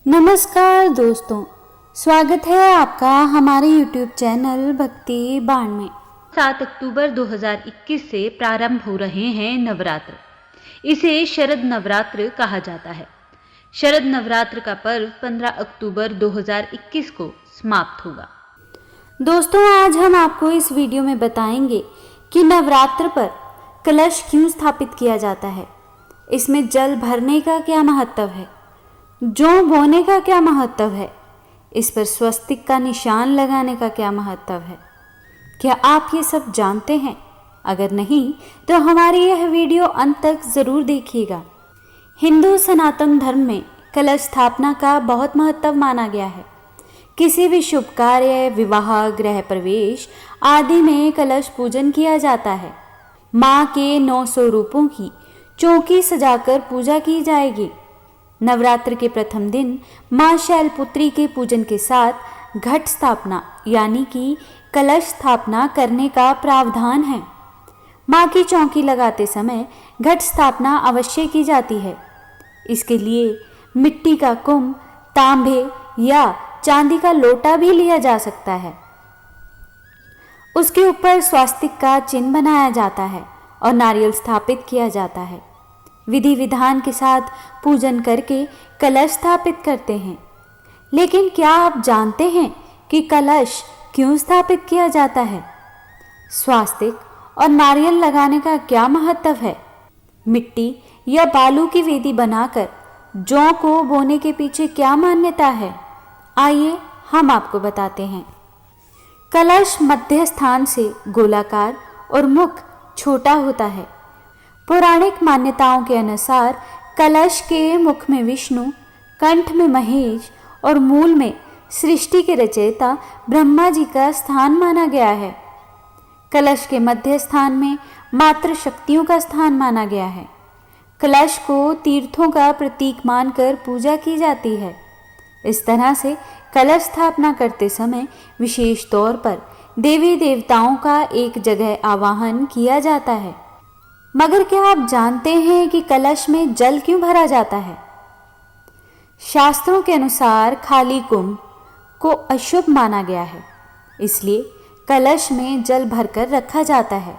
नमस्कार दोस्तों, स्वागत है आपका हमारे YouTube चैनल भक्ति बाण में। 7 अक्टूबर 2021 से प्रारंभ हो रहे हैं नवरात्र। इसे शरद नवरात्र कहा जाता है। शरद नवरात्र का पर्व 15 अक्टूबर 2021 को समाप्त होगा। दोस्तों, आज हम आपको इस वीडियो में बताएंगे कि नवरात्र पर कलश क्यों स्थापित किया जाता है, इसमें जल भरने का क्या महत्व है, जौ बोने का क्या महत्व है, इस पर स्वस्तिक का निशान लगाने का क्या महत्व है। क्या आप ये सब जानते हैं? अगर नहीं तो हमारी यह वीडियो अंत तक ज़रूर देखिएगा। हिंदू सनातन धर्म में कलश स्थापना का बहुत महत्व माना गया है। किसी भी शुभ कार्य, विवाह, गृह प्रवेश आदि में कलश पूजन किया जाता है। माँ के 9 स्वरूपों की चौकी सजाकर पूजा की जाएगी। नवरात्र के प्रथम दिन माँ शैलपुत्री के पूजन के साथ घट स्थापना यानी कि कलश स्थापना करने का प्रावधान है। माँ की चौकी लगाते समय घट स्थापना अवश्य की जाती है। इसके लिए मिट्टी का कुंभ, तांबे या चांदी का लोटा भी लिया जा सकता है। उसके ऊपर स्वास्तिक का चिन्ह बनाया जाता है और नारियल स्थापित किया जाता है। विधि विधान के साथ पूजन करके कलश स्थापित करते हैं। लेकिन क्या आप जानते हैं कि कलश क्यों स्थापित किया जाता है? स्वास्तिक और नारियल लगाने का क्या महत्व है? मिट्टी या बालू की वेदी बनाकर जौ को बोने के पीछे क्या मान्यता है? आइए हम आपको बताते हैं। कलश मध्य स्थान से गोलाकार और मुख छोटा होता है। पौराणिक मान्यताओं के अनुसार कलश के मुख में विष्णु, कंठ में महेश और मूल में सृष्टि के रचयिता ब्रह्मा जी का स्थान माना गया है। कलश के मध्य स्थान में मातृ शक्तियों का स्थान माना गया है। कलश को तीर्थों का प्रतीक मानकर पूजा की जाती है। इस तरह से कलश स्थापना करते समय विशेष तौर पर देवी देवताओं का एक जगह आवाहन किया जाता है। मगर क्या आप जानते हैं कि कलश में जल क्यों भरा जाता है? शास्त्रों के अनुसार खाली कुंभ को अशुभ माना गया है, इसलिए कलश में जल भरकर रखा जाता है।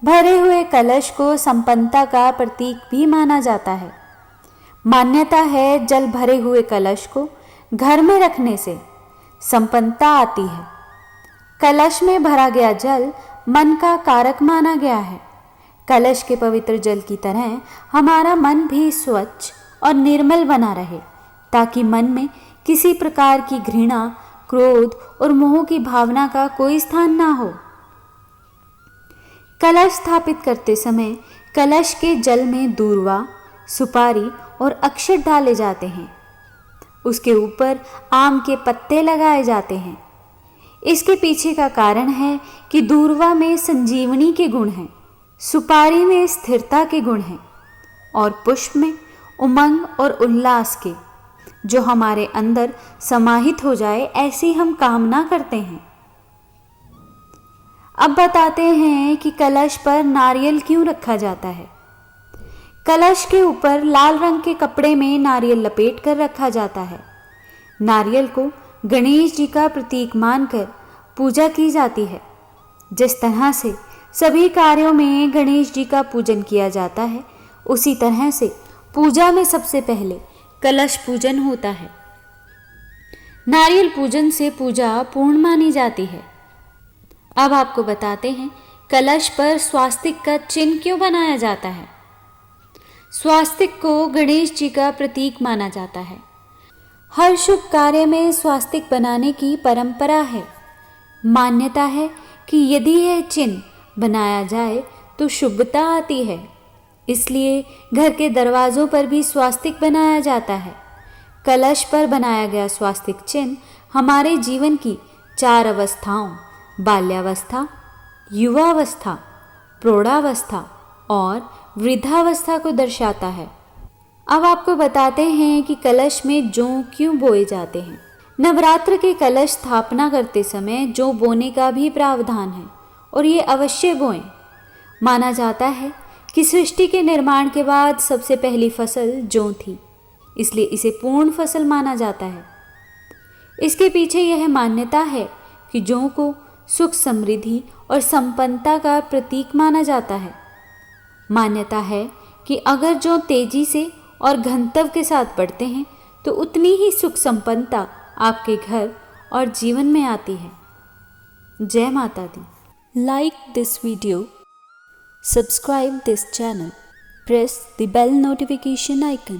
भरे हुए कलश को संपन्नता का प्रतीक भी माना जाता है। मान्यता है जल भरे हुए कलश को घर में रखने से संपन्नता आती है। कलश में भरा गया जल मन का कारक माना गया है। कलश के पवित्र जल की तरह हमारा मन भी स्वच्छ और निर्मल बना रहे, ताकि मन में किसी प्रकार की घृणा, क्रोध और मोह की भावना का कोई स्थान ना हो। कलश स्थापित करते समय कलश के जल में दूर्वा, सुपारी और अक्षत डाले जाते हैं। उसके ऊपर आम के पत्ते लगाए जाते हैं। इसके पीछे का कारण है कि दूर्वा में संजीवनी के गुण हैं, सुपारी में स्थिरता के गुण हैं और पुष्प में उमंग और उल्लास के, जो हमारे अंदर समाहित हो जाए ऐसी हम कामना करते हैं। अब बताते हैं कि कलश पर नारियल क्यों रखा जाता है। कलश के ऊपर लाल रंग के कपड़े में नारियल लपेट कर रखा जाता है। नारियल को गणेश जी का प्रतीक मानकर पूजा की जाती है। जिस तरह से सभी कार्यों में गणेश जी का पूजन किया जाता है, उसी तरह से पूजा में सबसे पहले कलश पूजन होता है। नारियल पूजन से पूजा पूर्ण मानी जाती है। अब आपको बताते हैं कलश पर स्वास्तिक का चिन्ह क्यों बनाया जाता है। स्वास्तिक को गणेश जी का प्रतीक माना जाता है। हर शुभ कार्य में स्वास्तिक बनाने की परंपरा है। मान्यता है कि यदि यह चिन्ह बनाया जाए तो शुभता आती है, इसलिए घर के दरवाजों पर भी स्वास्तिक बनाया जाता है। कलश पर बनाया गया स्वास्तिक चिन्ह हमारे जीवन की 4 अवस्थाओं, बाल्यावस्था, युवावस्था, प्रौढ़ावस्था और वृद्धावस्था को दर्शाता है। अब आपको बताते हैं कि कलश में जौ क्यों बोए जाते हैं। नवरात्र के कलश स्थापना करते समय जौ बोने का भी प्रावधान है और ये अवश्य बोएं। माना जाता है कि सृष्टि के निर्माण के बाद सबसे पहली फसल जौ थी। इसलिए इसे पूर्ण फसल माना जाता है। इसके पीछे यह मान्यता है कि जौ को सुख, समृद्धि और संपन्नता का प्रतीक माना जाता है। मान्यता है कि अगर जौ तेजी से और घनत्व के साथ बढ़ते हैं तो उतनी ही सुख संपन्नता आपके घर और जीवन में आती है। जय माता दी। Like this video, subscribe this channel, press the bell notification icon.